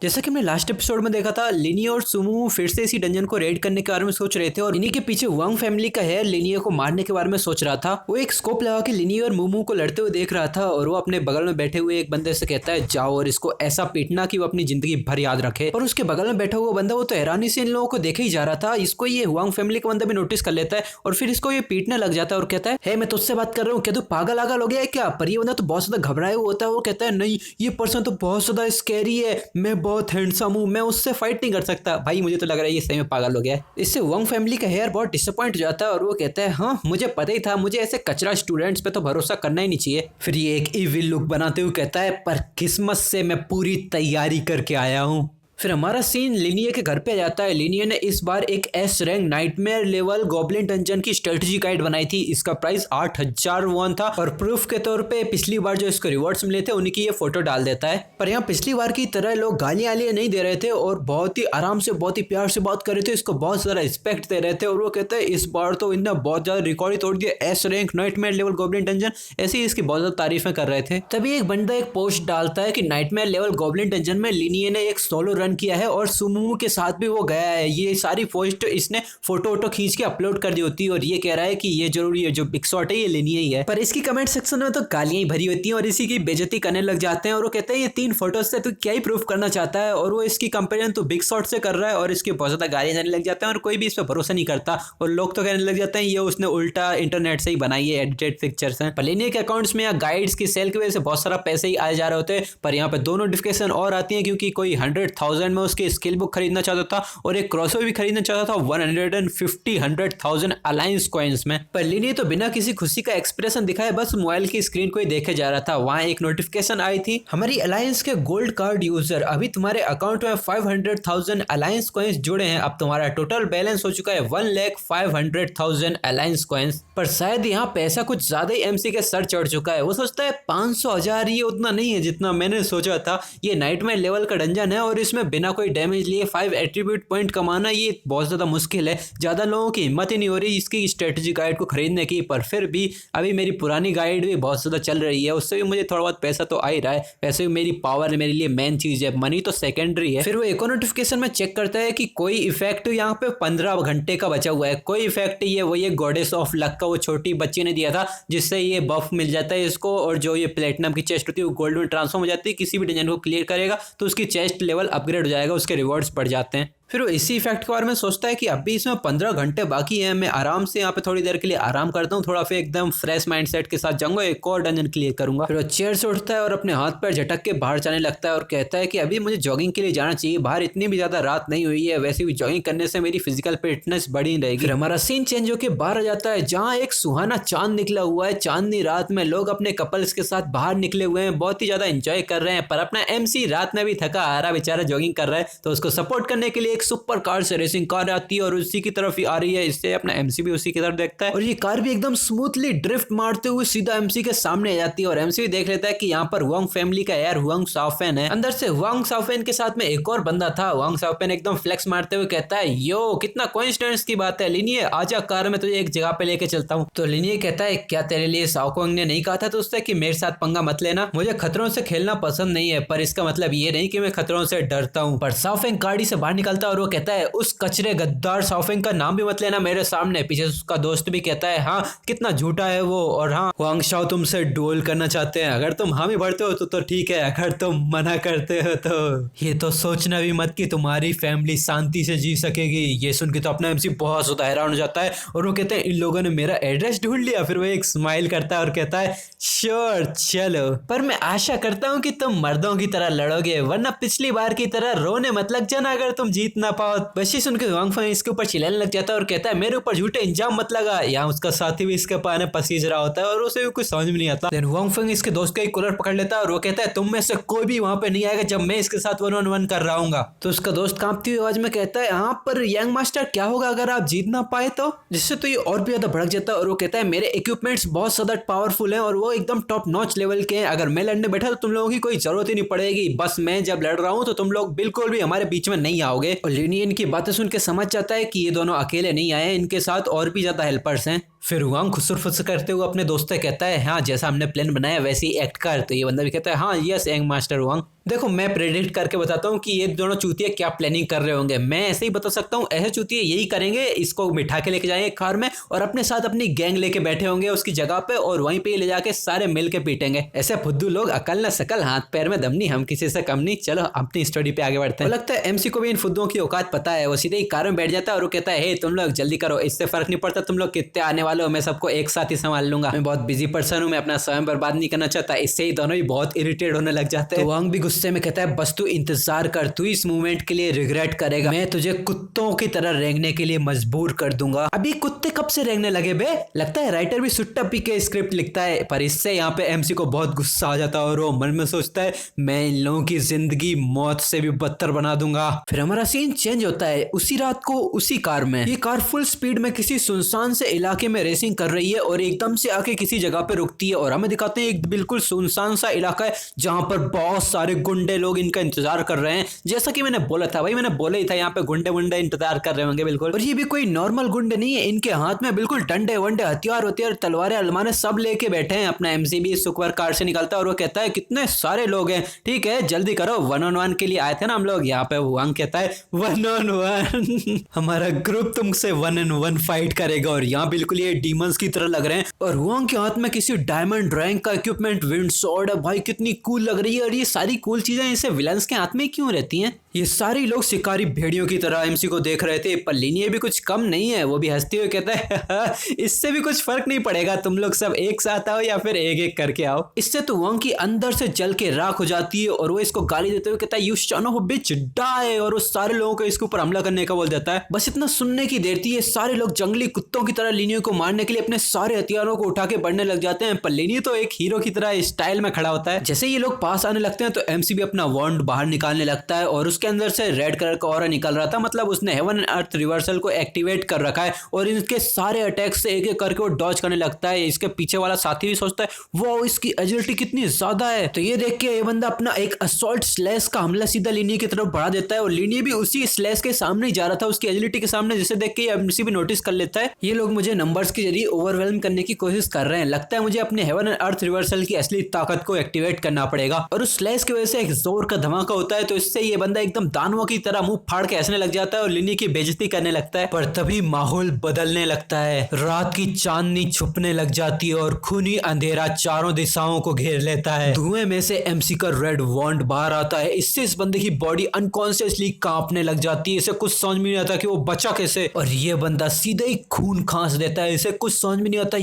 जैसा कि हमने लास्ट एपिसोड में देखा था, लिनी और सुमू फिर से इसी डंजन को रेड करने के बारे में सोच रहे थे और इन्हीं के पीछे वांग फैमिली का है लिनियो को मारने के बारे में सोच रहा था। वो एक स्कोप लगा के लिनी और मुमू को लड़ते हुए देख रहा था और वो अपने बगल में बैठे हुए एक बंदे से कहता है जाओ और इसको ऐसा पीटना कि वो अपनी जिंदगी भर याद रखे। और उसके बगल में बैठा हुआ बंदा वो तो हैरानी से इन लोगों को देखे ही जा रहा था। इसको ये वांग फैमिली का बंदा भी नोटिस कर लेता है और फिर इसको ये पीटने लग जाता है और कहता है मैं तुझसे बात कर रहा हूँ, क्या तू पागल आगल हो गया है क्या? पर ये बंदा तो बहुत ज्यादा घबराया हुआ होता है। वो कहता है नहीं, ये पर्सन तो बहुत ज्यादा स्कैरी है, मैं बहुत हैंडसम हूँ, मैं उससे फाइट नहीं कर सकता। भाई मुझे तो लग रहा है ये सही में पागल हो गया है। इससे वांग फैमिली का हेयर बहुत डिसअपॉइंट हो जाता है और वो कहता है हाँ मुझे पता ही था, मुझे ऐसे कचरा स्टूडेंट्स पे तो भरोसा करना ही नहीं चाहिए। फिर ये एक इविल लुक बनाते हुए कहता है पर किस्मत से मैं पूरी तैयारी करके आया हूँ। फिर हमारा सीन लिनिये के घर पे जाता है। लिनिये ने इस बार एक S rank nightmare level goblin dungeon की स्ट्रेटजी गाइड बनाई थी। इसका प्राइस 8000 वॉन था और प्रूफ के तौर पे पिछली बार जो इसको रिवॉर्ड्स मिले थे उन्हीं की ये फोटो डाल देता है। पर यहाँ पिछली बार की तरह लोग गालियां नहीं दे रहे थे और बहुत ही आराम से बहुत ही प्यार से बात कर रहे थे, इसको बहुत ज्यादा रिस्पेक्ट दे रहे थे। और वो कहते हैं इस बार तो इन्होंने बहुत ज्यादा रिकॉर्ड ही तोड़ दिया, S rank nightmare level goblin dungeon, ऐसे ही इसकी बहुत ज्यादा तारीफें कर रहे थे। तभी एक बंदा एक पोस्ट डालता है कि नाइटमेयर लेवल गॉब्लिन डंजन में लिनिये ने एक सोलो रन किया है और सुमू के साथ भी वो गया है। ये सारी पोस्ट इसने फोटो वोटो खींच के अपलोड कर दी होती है और ये कह रहा है कि ये जरूरी है, जो बिग शॉट है ये लेनी ही है। पर इसकी कमेंट सेक्शन में तो गालियां ही भरी होती हैं और इसी की बेइज्जती करने लग जाते हैं और वो कहते हैं ये 3 फोटोज से तू क्या ही प्रूफ करना चाहता है। और वो इसकी कंपेरिजन तो बिग शॉट से कर रहा है और इसके बहुत ज्यादा गालियां जाने लग जाते हैं और कोई भी इस पर भरोसा नहीं करता और लोग तो कहने लग जाते हैं ये उसने उल्टा इंटरनेट से ही बनाई है, एडिटेड पिक्चर्स हैं। पर लेनी के अकाउंट्स में या गाइड्स की सेल की वजह से बहुत सारा पैसे ही आए जा रहे होते हैं। पर यहाँ पे 2 नोटिफिकेशन और आती है क्योंकि कोई 100,000 में उसकी स्किल बुक खरीदना चाहता था और एक क्रॉसओवर भी खरीदना चाहता था 100,000 अलायंस कॉइंस में। पर लिनी तो बिना किसी खुशी का एक्सप्रेशन दिखाए बस मोबाइल की स्क्रीन को ही देखे जा रहा था। वहां एक नोटिफिकेशन आई थी, हमारी अलायंस के गोल्ड कार्ड यूजर, अभी तुम्हारे अकाउंट में 500,000 अलायंस कॉइंस जुड़े हैं, अब तुम्हारा टोटल बैलेंस हो चुका है 1,500,000 अलायंस कॉइंस। पर शायद यहाँ पैसा कुछ ज्यादा ही एमसी के सर चढ़ चुका है। वो सोचता है 500,000 ये उतना नहीं है जितना मैंने सोचा था। ये नाइटमेयर लेवल का डंजन है और इसमें बिना कोई डैमेज लिए 5 एट्रीब्यूट पॉइंट कमाना ये बहुत ज्यादा मुश्किल है। ज्यादा लोगों की हिम्मत ही नहीं हो रही इसकी स्ट्रेटजी गाइड को खरीदने की। पर फिर भी अभी मेरी पुरानी गाइड भी बहुत ज्यादा चल रही है, उससे भी मुझे थोड़ा बहुत पैसा तो आ ही रहा है। वैसे भी मेरी पावर मेरे लिए मेन चीज है, मनी तो सेकेंडरी है। फिर वो एक नोटिफिकेशन में चेक करता है कि कोई इफेक्ट यहाँ पे 15 घंटे का बचा हुआ है। कोई इफेक्ट ये वो ये गॉडेस ऑफ लक का वो छोटी बच्ची ने दिया था जिससे ये बफ मिल जाता है इसको और जो ये प्लेटिनम की चेस्ट होती है वो गोल्ड में ट्रांसफॉर्म हो जाती है। किसी भी डंजन को क्लियर करेगा तो उसकी चेस्ट लेवल अपग्रेड हो जाएगा, उसके रिवॉर्ड्स बढ़ जाते हैं। फिर वो इसी इफेक्ट के बारे में सोचता है कि अभी इसमें 15 घंटे बाकी है, मैं आराम से यहाँ पे थोड़ी देर के लिए आराम करता हूँ, थोड़ा फिर एकदम फ्रेश माइंडसेट के साथ जाऊंगा, एक और डंजन क्लियर करूंगा। फिर वो चेयर से उठता है और अपने हाथ पैर झटक के बाहर जाने लगता है और कहता है कि अभी मुझे जॉगिंग के लिए जाना चाहिए, बाहर इतनी भी ज्यादा रात नहीं हुई है, वैसे भी जॉगिंग करने से मेरी फिजिकल फिटनेस बढ़ी रहेगी। फिर हमारा सीन चेंज होकर बाहर आ जाता है जहाँ एक सुहाना चांद निकला हुआ है। चांदनी रात में लोग अपने कपल्स के साथ बाहर निकले हुए हैं, बहुत ही ज्यादा एंजॉय कर रहे हैं। पर अपना एमसी रात में भी थका हारा बेचारा जॉगिंग कर रहा है तो उसको सपोर्ट करने के लिए एक सुपर कार से रेसिंग कार आती है और उसी की तरफ ही आ रही है। इससे अपना एमसी भी उसी की तरफ देखता है और ये कार भी एकदम स्मूथली ड्रिफ्ट मारते हुए सीधा एमसी के सामने आ जाती है और एमसी भी देख लेता है कि यहाँ पर वांग फैमिली का यार वांग शाओफेन है। अंदर से वांग शाओफेन के साथ में एक और बंदा था। वांग शाओफेन एकदम फ्लेक्स मारते हुए कहता है यो कितना कोइंसिडेंस की बात है लिनिये, आजा कार में तुझे एक जगह पे लेके चलता हूँ। तो लिनिये कहता है क्या तेरे लिए शाओकोंग ने नहीं कहा था दोस्त कि मेरे साथ पंगा मत लेना, मुझे खतरों से खेलना पसंद नहीं है, पर इसका मतलब ये नहीं कि मैं खतरों से डरता हूँ। पर शाओफेन गाड़ी से बाहर निकलता है और वो कहता है उस कचरे गद्दार शाओफेंग का नाम भी मत लेना मेरे सामने। पीछे उसका दोस्त भी कहता है हाँ कितना झूठा है वो, और हाँ वांग शाओ तुमसे डुएल करना चाहते हैं, अगर तुम हामी भरते हो तो ठीक है, अगर तुम मना करते हो तो ये तो सोचना भी मत कि तुम्हारी फैमिली शांति से जी सकेगी। ये सुन के तो अपना एमसी बहुत ज्यादा हैरान हो जाता है और वो कहते हैं इन लोगों ने मेरा एड्रेस ढूंढ लिया। फिर वो एक स्माइल करता है और कहता है श्योर चलो, पर मैं आशा करता हूँ कि तुम मर्दों की तरह लड़ोगे, वरना पिछली बार की तरह रोने मत लग जाना अगर तुम जीत ना पाओ। बस ये सुन के वांग फैंग इसके ऊपर चिल्लाने लग जाता है और कहता है मेरे ऊपर झूठे इंजाम मत लगा। यहाँ उसका साथी भी इसके पाने पसीज रहा होता है और उसे भी कुछ समझ में नहीं आता। देन वांग फैंग इसके दोस्त का एक कॉलर पकड़ लेता है और वो कहता है तुम में से कोई भी वहां पे नहीं आएगा जब मैं इसके साथ 1-on-1 कर रहा हूँ। तो उसका दोस्त कांपती हुई आवाज में कहता है हाँ पर यंग मास्टर क्या होगा अगर आप जीत ना पाए तो? जिससे तो ये और भी ज्यादा भड़क जाता है और वो कहता है मेरे इक्विपमेंट्स बहुत ज्यादा पावरफुल हैं और वो एकदम टॉप नॉच लेवल के हैं, अगर मैं लड़ने बैठा तो तुम लोगों की कोई जरूरत ही नहीं पड़ेगी, बस मैं जब लड़ रहा हूँ तो तुम लोग बिल्कुल भी हमारे बीच में नहीं आओगे। और लिनियन की बातें सुन के समझ जाता है कि ये दोनों अकेले नहीं आए, इनके साथ और भी ज्यादा हेल्पर्स हैं। फिर वांग खुसर फुसर करते हुए अपने दोस्त से कहता है हाँ जैसा हमने प्लान बनाया वैसे ही एक्ट कर। तो ये बंदा भी कहता है हाँ यस यंग मास्टर वांग। देखो मैं प्रेडिक्ट करके बताता हूँ कि ये दोनों चूतिया क्या प्लानिंग कर रहे होंगे। मैं ऐसे ही बता सकता हूँ ऐसे चूतिया यही करेंगे, इसको बिठा के लेके जाएंगे कार में और अपने साथ अपनी गैंग लेके बैठे होंगे उसकी जगह पे और वहीं पे ले जाके सारे मिल के पीटेंगे। ऐसे फुद्दू लोग, अकल न सकल हाथ पैर में दम नहीं, हम किसी से कम नहीं। चलो अपनी स्टोरी पे आगे बढ़ते हैं। लगता है एमसी को भी इन फुद्दुओं की औकात पता है। वो सीधे ही कार में बैठ जाता है और वो कहता है हे तुम लोग जल्दी करो, इससे फर्क नहीं पड़ता तुम लोग कितने आने वाले हो, मैं सबको एक साथ ही संभाल लूंगा। मैं बहुत बिजी पर्सन हूँ, मैं अपना समय बर्बाद नहीं करना चाहता। इससे ही दोनों ही बहुत इरिटेट होने लग जाते हैं। तो वांग भी गुस्से में कहता है बस तू इंतजार कर, तू इस मूवमेंट के लिए रिग्रेट करेगा, मैं तुझे कुत्तों की तरह रेंगने के लिए मजबूर कर दूंगा। अभी कुत्ते कब से रेंगने लगे बे? लगता है राइटर भी सुट्टा पी के स्क्रिप्ट लिखता है। पर इससे यहाँ पे एमसी को बहुत गुस्सा आ जाता है और वो मन में सोचता है मैं इन लोगों की जिंदगी मौत से भी बदतर बना दूंगा। फिर हमारा सीन चेंज होता है। उसी रात को उसी कार में ये कार फुल स्पीड में किसी सुनसान से इलाके में रेसिंग कर रही है और एकदम से आके किसी जगह पे रुकती है और हमें दिखाते हैं एक बिल्कुल सुनसान सा इलाका है जहां पर बहुत सारे गुंडे लोग इनका इंतजार कर रहे हैं। जैसा कि मैंने बोला था भाई, मैंने बोला ही था यहाँ पे गुंडे वुंडे इंतजार कर रहे होंगे बिल्कुल। और ये भी कोई नॉर्मल गुंडे नहीं है, इनके हाथ में बिल्कुल डंडे वंडे हथियार होतियार तलवारें अलमारे सब लेके बैठे हैं। अपना एमसी भी सुकवर कार से निकलता है और वो कहता है कितने सारे लोग हैं, ठीक है जल्दी करो 1-on-1 के लिए आए थे ना हम लोग। यहाँ पे वांग कहता है 1-on-1 हमारा ग्रुप तुमसे 1-on-1 फाइट करेगा। और यहाँ बिल्कुल ये डीमंस की तरह लग रहे हैं और वांग के हाथ में किसी डायमंड रैंक का इक्विपमेंट विंड स्वॉर्ड है। भाई कितनी कूल लग रही है। और ये सारी कूल चीजें इसे विलन्स के हाथ में क्यों रहती हैं? ये सारे लोग शिकारी भेड़ियों की तरह एमसी को देख रहे थे। पर लिनिये भी कुछ कम नहीं है, वो भी हंसते हुए कहता है इससे भी कुछ फर्क नहीं पड़ेगा, तुम लोग सब एक साथ आओ या फिर एक एक करके आओ। इससे तो वांग की अंदर से जल के राख हो जाती है और वो इसको गाली देते हुए कहता है you son of a bitch die, और उस सारे लोगों को इसके ऊपर हमला करने का बोल देता है। बस इतना सुनने की देर थी, ये सारे लोग जंगली कुत्तों की तरह लिनिये को मारने के लिए अपने सारे हथियारों को उठा के बढ़ने लग जाते हैं। पर लिनिये तो एक हीरो की तरह स्टाइल में खड़ा होता है। जैसे ये लोग पास आने लगते हैं तो एमसी भी अपना वॉन्ड बाहर निकालने लगता है और उसके अंदर से रेड कलर का ऑरा निकल रहा था, मतलब उसने हेवन एंड अर्थ रिवर्सल को एक्टिवेट कर रखा है और इनके सारे अटैक से एक एक करके वो डॉज करने लगता है। इसके पीछे वाला साथी भी सोचता है वो इसकी एजिलिटी कितनी ज्यादा है। तो ये देख के ये बंदा अपना एक असॉल्ट स्लैश का हमला सीधा लिनिये की तरफ बढ़ा देता है और लिनिये भी उसी स्लैश के सामने ही जा रहा था, उसकी एजिलिटी के सामने, जिसे देख के एमसी भी नोटिस कर लेता है ये लोग मुझे नंबर्स के जरिए ओवरवेल्म करने की कोशिश कर रहे हैं, लगता है मुझे अपने हेवन एंड अर्थ रिवर्सल की असली ताकत को एक्टिवेट करना पड़ेगा। और उस स्लैश की वजह से एक जोर का धमाका होता है तो इससे ये बंदा एकदम दानवों की तरह मुंह फाड़ के हंसने लग जाता है और लिनिये की बेइज्जती करने लगता है। पर तभी माहौल बदलने लगता है, रात की चांदनी छुपने लग जाती है और खूनी अंधेरा चारों दिशाओं को घेर लेता है। धुएं में से एमसी का रेड वॉन्ड बाहर आता है, इससे इस बंदे की बॉडी अनकॉन्शियसली कांपने लग जाती है। इसे कुछ समझ में नहीं आता कि वो बचा कैसे और ये बंदा सीधे ही खून खांस देता है। इसे कुछ समझ में नहीं आता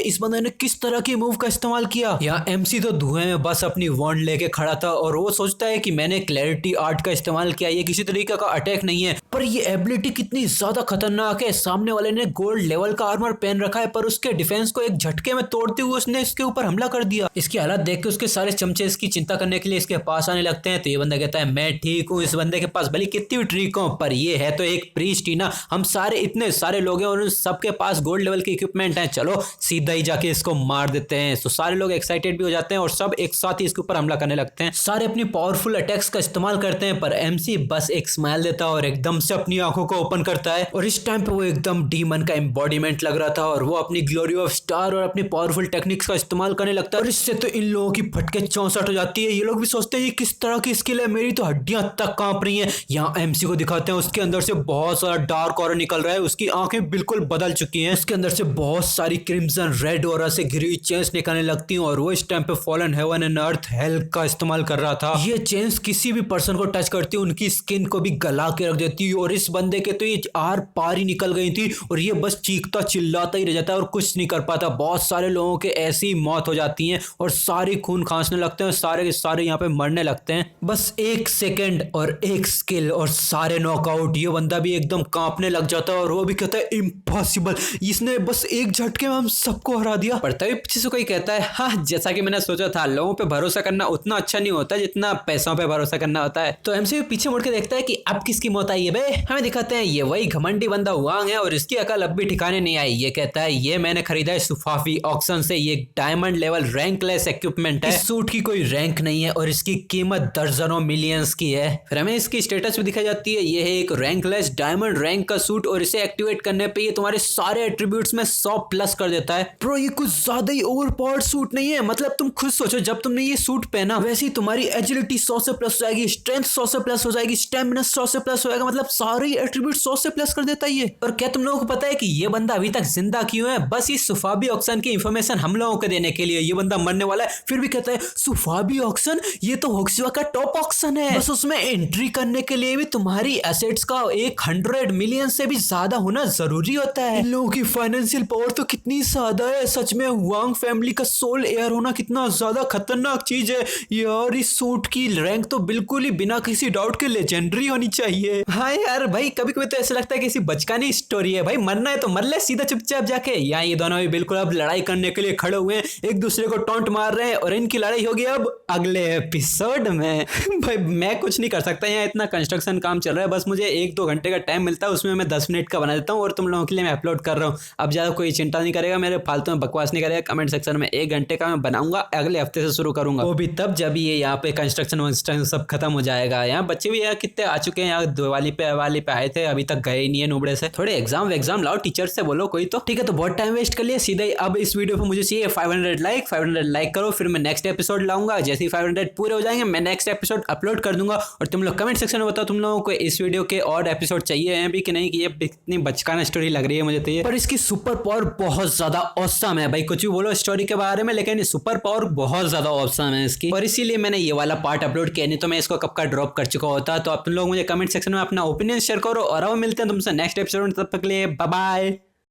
इस बंदे ने किस तरह की मूव का इस्तेमाल किया। यहाँ एमसी तो धुएं में बस अपनी वॉन्ड लेके खड़ा था और वो सोचता है कि मैंने क्लैरिटी आर्ट का इस्तेमाल किया, ये किसी तरीके का अटैक नहीं है। पर ये एबिलिटी कितनी ज्यादा खतरनाक है, सामने वाले ने गोल्ड लेवल का आर्मर पहन रखा है पर उसके डिफेंस को एक झटके में तोड़ते हुए उसने इसके ऊपर हमला कर दिया। इसकी हालत देख के उसके सारे चमचे इसकी चिंता करने के लिए इसके पास आने लगते हैं। तो ये बंदा कहता है मैं ठीक हूँ, इस बंदे के पास भले कितनी भी ट्रिक हो पर ये है तो एक प्रीस्ट ही ना, हम सारे इतने सारे लोग हैं और सबके पास गोल्ड लेवल के इक्विपमेंट है, चलो सीधा ही जाके इसको मार देते हैं। तो सारे लोग एक्साइटेड भी हो जाते हैं और सब एक साथ ही इसके ऊपर हमला करने लगते हैं। सारे अपनी पावरफुल अटैक्स का इस्तेमाल करते हैं पर एमसी बस एक स्माइल देता है और एकदम से अपनी आंखों को ओपन करता है और इस टाइम पे वो एकदम डीमन का एम्बॉडीमेंट लग रहा था और वो अपनी ग्लोरी ऑफ स्टार और अपनी पावरफुल टेक्निक्स का इस्तेमाल करने लगता है और इससे तो इन लोगों की फटके 64 हो जाती है। ये लोग भी सोचते हैं ये किस तरह की स्किल है, मेरी तो हड्डियां तक कांप रही हैं। यहाँ एमसी को दिखाते हैं उसके अंदर से बहुत सारा डार्क ऑरा निकल रहा है, उसकी आंखें बिल्कुल बदल चुकी हैं, उसके अंदर से बहुत सारी क्रिम्सन रेड ऑरा से घिरी हुई चेन्स निकलने लगती हैं और वो इस टाइम पे fallen heaven and earth hello का इस्तेमाल कर रहा था। ये चेन्स किसी भी पर्सन को टच करती है उनकी स्किन को भी गला के रख देती है और इस बंदे के तो ये आर पार ही निकल गई थी और ये बस चीखता चिल्लाता ही रह जाता है और कुछ नहीं कर पाता। बहुत सारे लोगों के ऐसी मौत हो जाती है और सारे खून खांसने लगते हैं, सारे के सारे यहाँ पे मरने लगते हैं। बस एक सेकंड और एक स्किल और सारे नॉकआउट। ये बंदा भी एकदम कांपने लग जाता है और वो भी कहता है इम्पॉसिबल, इसने बस एक झटके में हम सबको हरा दिया। पर तभी पीछे से कोई कहता है हाँ जैसा कि मैंने सोचा था, लोगों पे भरोसा करना उतना अच्छा नहीं होता जितना पैसों पे भरोसा करना होता है। तो एमसी पीछे मुड़ के देखता है कि अब किसकी मौत आई है बे। हमें दिखाते हैं ये वही घमंडी बंदा वांग है और इसकी अकल अब भी ठिकाने नहीं आई। ये कहता है ये मैंने खरीदा है सुफाफी ऑक्शन से, ये डायमंड लेवल रैंकलेस इक्विपमेंट है, इस सूट की कोई रैंक नहीं है और इसकी कीमत दर्जनों मिलियंस की है। फिर हमें इसकी स्टेटस भी दिखाई जाती है, ये है एक रैंकलेस डायमंड रैंक का सूट और इसे एक्टिवेट करने पे ये तुम्हारे सारे एट्रीब्यूट एट्रीब्यूट्स में 100 प्लस कर देता है। ब्रो ये कुछ ज्यादा ही ओवर पावर्ड सूट नहीं है? मतलब तुम खुद सोचो, जब तुमने ये सूट पहना वैसे ही तुम्हारी एजिलिटी 100 से प्लस हो जाएगी, स्ट्रेंथ 100 से प्लस हो जाएगी, स्टेमिना 100 से प्लस हो जाएगा, मतलब सारे एट्रीब्यूट 100 से प्लस कर देता है ये। और क्या तुम लोगों को पता है कि ये बंदा अभी तक जिंदा क्यों है? बस इस सुफाबी ऑक्सन की इंफॉर्मेशन हम लोगों को देने के लिए। ये बंदा मरने वाला है फिर भी कहता है सुफाबी ऑक्सन, ये तो होक्सिवा का टॉप ऑक्सन है, बस उसमें एंट्री करने के लिए भी तुम्हारी एसेट्स का 100 मिलियन से भी ज्यादा होना जरूरी होता है। इन लोगों की फाइनेंशियल पावर तो कितनी ज्यादा है। सच में वांग फैमिली का सोल एयर होना कितना ज्यादा खतरनाक चीज है यार। इस सूट की रैंक तो बिल्कुल ही बिना किसी डाउट के लेजेंडरी होनी चाहिए। हाँ यार भाई, कभी कभी तो ऐसा लगता है कि किसी बचकानी स्टोरी है भाई। मरना है तो मर ले सीधा चुपचाप जाके। यहाँ ये दोनों भी बिल्कुल अब लड़ाई करने के लिए खड़े हुए हैं, एक दूसरे को टॉन्ट मार रहे हैं और इनकी लड़ाई होगी अब अगले एपिसोड में। भाई मैं कुछ नहीं कर सकता, यहाँ इतना कंस्ट्रक्शन काम चल रहा है, बस मुझे 1-2 घंटे का टाइम मिलता है, उसमें मैं 10 मिनट का बना देता हूँ और तुम लोगों के लिए मैं अपलोड कर रहा हूँ। अब ज्यादा कोई चिंता नहीं करेगा, मेरे फालतू में बकवास नहीं करेगा। कमेंट सेक्शन में 1 घंटे का मैं बनाऊंगा, अगले हफ्ते से शुरू करूंगा, वो भी तब जब ये यहाँ पे कंस्ट्रक्शन सब खत्म हो जाएगा। यहाँ बच्चे भी यहाँ कितने आ चुके हैं, यहाँ दिवाली पे आए थे, अभी तक गए नहीं है नुबड़े से। थोड़े एग्जाम लाओ टीचर से बोलो कोई तो। ठीक है, तो बहुत टाइम वेस्ट कर लिया, सीधा ही अब इस वीडियो पे मुझे चाहिए 500 लाइक करो, फिर मैं नेक्स्ट एपिसोड लाऊंगा। जैसे ही 500 पूरे हो जाएंगे मैं नेक्स्ट एपिसोड अपलोड कर दूंगा। और तुम लोग कमेंट सेक्शन में बताओ तुम लोगों को इस वीडियो के और एपिसोड चाहिए हैं भी कि नहीं, कि ये इतनी बचकाना स्टोरी लग रही है मुझे तो ये। पर इसकी सुपर पावर बहुत ज्यादा ऑसम है भाई, कुछ भी बोलो स्टोरी के बारे में, लेकिन सुपर पावर बहुत ज्यादा ऑसम है इसकी, और इसीलिए मैंने ये वाला पार्ट अपलोड किया, नहीं तो मैं इसको कब का ड्रॉप कर चुका होता। तो आप तुम लोग मुझे कमेंट सेक्शन में अपना ओपिनियन शेयर करो और अब मिलते हैं तुमसे नेक्स्ट एपिसोड में, तब तक के लिए बाय बाय।